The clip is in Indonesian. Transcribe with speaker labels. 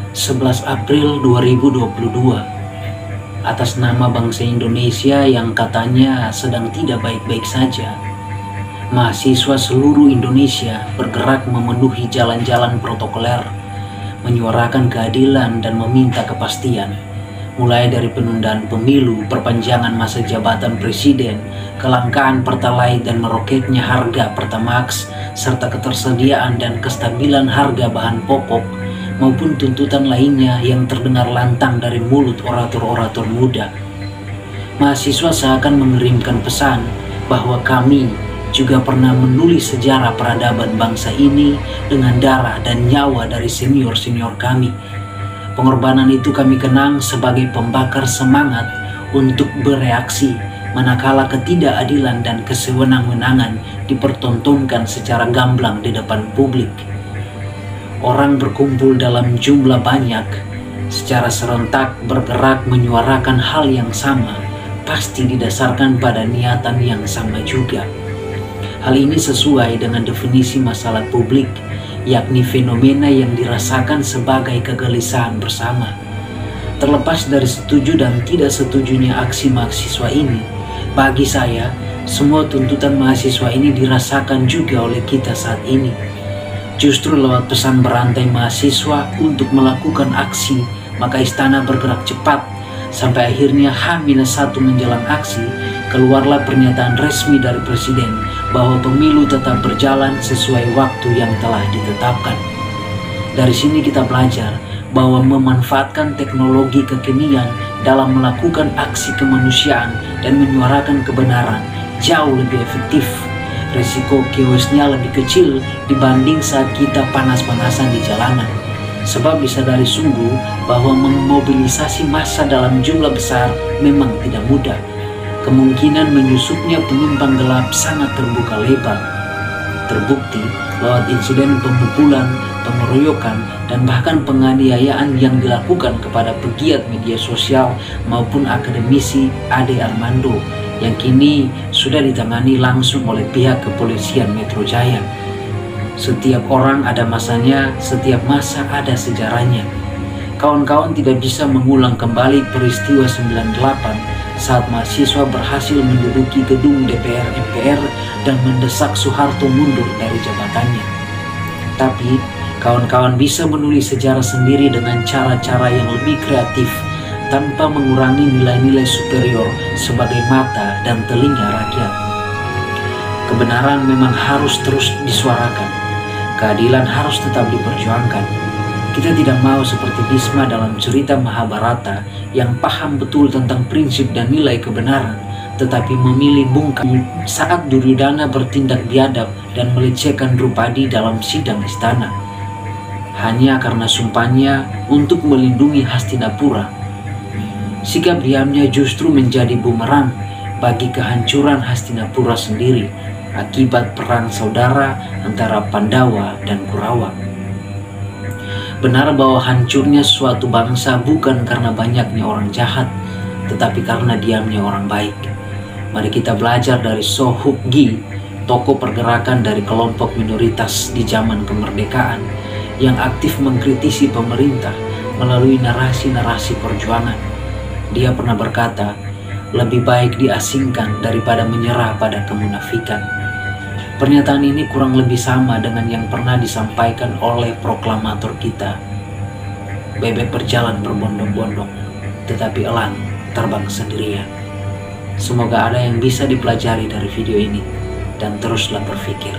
Speaker 1: 11 April 2022, atas nama bangsa Indonesia yang katanya sedang tidak baik-baik saja, mahasiswa seluruh Indonesia bergerak memenuhi jalan-jalan protokoler, menyuarakan keadilan dan meminta kepastian, mulai dari penundaan pemilu, perpanjangan masa jabatan presiden, kelangkaan pertalite dan meroketnya harga Pertamax, serta ketersediaan dan kestabilan harga bahan pokok, maupun tuntutan lainnya yang terdengar lantang dari mulut orator-orator muda. Mahasiswa seakan mengirimkan pesan bahwa kami juga pernah menulis sejarah peradaban bangsa ini dengan darah dan nyawa dari senior-senior kami. Pengorbanan itu kami kenang sebagai pembakar semangat untuk bereaksi manakala ketidakadilan dan kesewenang-wenangan dipertontonkan secara gamblang di depan publik. Orang berkumpul dalam jumlah banyak, secara serentak bergerak menyuarakan hal yang sama, pasti didasarkan pada niatan yang sama juga. Hal ini sesuai dengan definisi masalah publik, yakni fenomena yang dirasakan sebagai kegelisahan bersama. Terlepas dari setuju dan tidak setujunya aksi mahasiswa ini, bagi saya, semua tuntutan mahasiswa ini dirasakan juga oleh kita saat ini. Justru lewat pesan berantai mahasiswa untuk melakukan aksi, maka istana bergerak cepat, sampai akhirnya H-1 menjelang aksi, keluarlah pernyataan resmi dari Presiden bahwa pemilu tetap berjalan sesuai waktu yang telah ditetapkan. Dari sini kita belajar bahwa memanfaatkan teknologi kekinian dalam melakukan aksi kemanusiaan dan menyuarakan kebenaran jauh lebih efektif. Resiko chaosnya lebih kecil dibanding saat kita panas-panasan di jalanan. Sebab disadari sungguh bahwa memobilisasi massa dalam jumlah besar memang tidak mudah. Kemungkinan menyusupnya penumpang gelap sangat terbuka lebar. Terbukti lewat insiden pemukulan, pengeroyokan, dan bahkan penganiayaan yang dilakukan kepada pegiat media sosial maupun akademisi Ade Armando yang kini sudah ditangani langsung oleh pihak kepolisian Metro Jaya. Setiap orang ada masanya, setiap masa ada sejarahnya. Kawan-kawan tidak bisa mengulang kembali peristiwa 98 saat mahasiswa berhasil menduduki gedung DPR MPR dan mendesak Soeharto mundur dari jabatannya. Tapi, kawan-kawan bisa menulis sejarah sendiri dengan cara-cara yang lebih kreatif tanpa mengurangi nilai-nilai superior sebagai mata dan telinga rakyat. Kebenaran memang harus terus disuarakan. Keadilan harus tetap diperjuangkan. Kita tidak mau seperti Bhisma dalam cerita Mahabharata yang paham betul tentang prinsip dan nilai kebenaran, tetapi memilih bungkam saat Duryodhana bertindak biadab dan melecehkan Drupadi dalam sidang istana. Hanya karena sumpahnya untuk melindungi Hastinapura. Sikap diamnya justru menjadi bumerang bagi kehancuran Hastinapura sendiri akibat perang saudara antara Pandawa dan Kurawa. Benar bahwa hancurnya suatu bangsa bukan karena banyaknya orang jahat, tetapi karena diamnya orang baik. Mari kita belajar dari So Huk Gi, tokoh pergerakan dari kelompok minoritas di zaman kemerdekaan, yang aktif mengkritisi pemerintah melalui narasi-narasi perjuangan. Dia pernah berkata, lebih baik diasingkan daripada menyerah pada kemunafikan. Pernyataan ini kurang lebih sama dengan yang pernah disampaikan oleh proklamator kita. Bebek berjalan berbondong-bondong, tetapi elang terbang sendirian. Semoga ada yang bisa dipelajari dari video ini, dan teruslah berpikir.